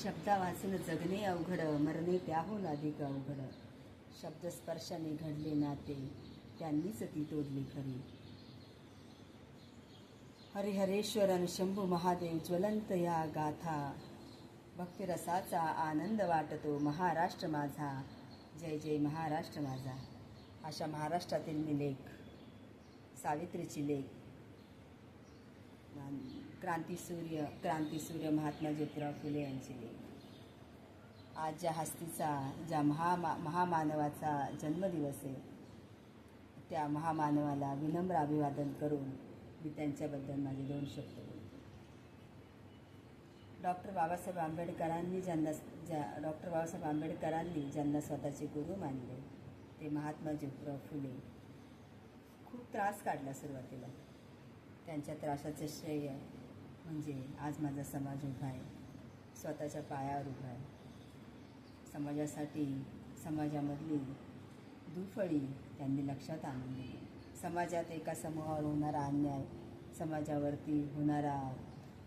शब्दा वाचून जगणे अवघड, मरणे त्याहून अधिक अवघड. शब्दस्पर्शाने घडले नाते, त्यांनीच ती तोडली खरी. हरिहरेश्वर शंभू महादेव ज्वलंत या गाथा. भक्तिरसाचा आनंद वाटतो महाराष्ट्र माझा. जय जय महाराष्ट्र माझा. अशा महाराष्ट्रातील मी लेख, सावित्रीची लेख, क्रांतीसूर्य महात्मा ज्योतिराव फुले यांची लेख. आज ज्या हस्तीचा, ज्या महामानवाचा जन्मदिवस आहे, त्या महामानवाला विनम्र अभिवादन करून मी त्यांच्याबद्दल माझे 2 शब्द बोलतो. डॉक्टर बाबासाहेब आंबेडकरांनी ज्यांना स्वतःचे गुरु मानले ते महात्मा ज्योतिराव फुले. खूप त्रास काढला सुरुवातीला. त्यांच्या त्रासाचे श्रेय म्हणजे आज माझा समाज उभा आहे, स्वतःच्या पायावर उभा आहे. समाजासाठी, समाजामधली दुफळी त्यांनी लक्षात आणून दिली. समाजात एका समूहावर होणारा अन्याय, समाजावरती होणारा,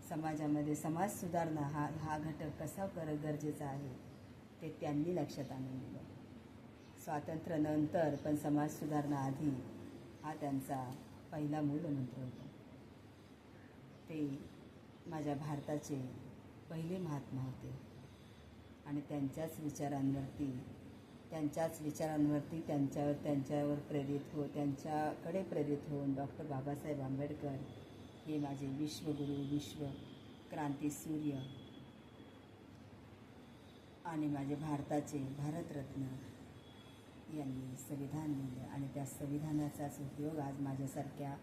समाजामध्ये समाज सुधारणा हा घटक कसा गरजेचा आहे ते त्यांनी लक्षात आणून दिलं. स्वातंत्र्यानंतर पण समाज सुधारणा आधी हा त्यांचा पहिला मूलमंत्र होता. ते माझ्या भारताचे पहिले महात्मा होते आणि त्यांच्यावर त्यांच्याकडे प्रेरित होऊन डॉक्टर बाबासाहेब आंबेडकर हे माझे विश्वगुरू, विश्व क्रांतीसूर्य आणि माझे भारताचे भारतरत्न यांनी संविधान लिहिलं. आणि त्या संविधानाचाच उपयोग आज माझ्यासारख्या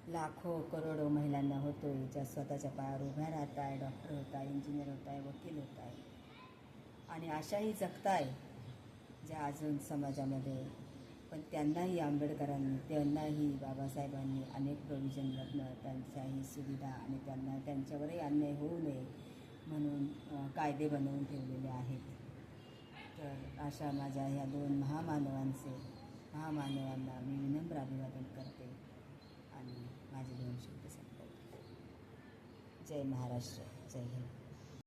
लाखो करोडो महिलांना होतो आहे, ज्या स्वतःच्या पायावर उभ्या राहत आहे, डॉक्टर होत आहे, इंजिनियर होत आहे, वकील होत आहे आणि अशाही जगताय ज्या अजून समाजामध्ये. पण त्यांनाही त्यांनाही बाबासाहेबांनी अनेक प्रोव्हिजनमधनं त्यांच्याही सुविधा आणि त्यांच्यावरही अन्याय होऊ नये म्हणून कायदे बनवून ठेवलेले आहेत. तर अशा माझ्या ह्या 2 महामानवांना मी विनम्र अभिवादन करते आणि माझे 2 शब्द संपवते. जय महाराष्ट्र, जय हिंद.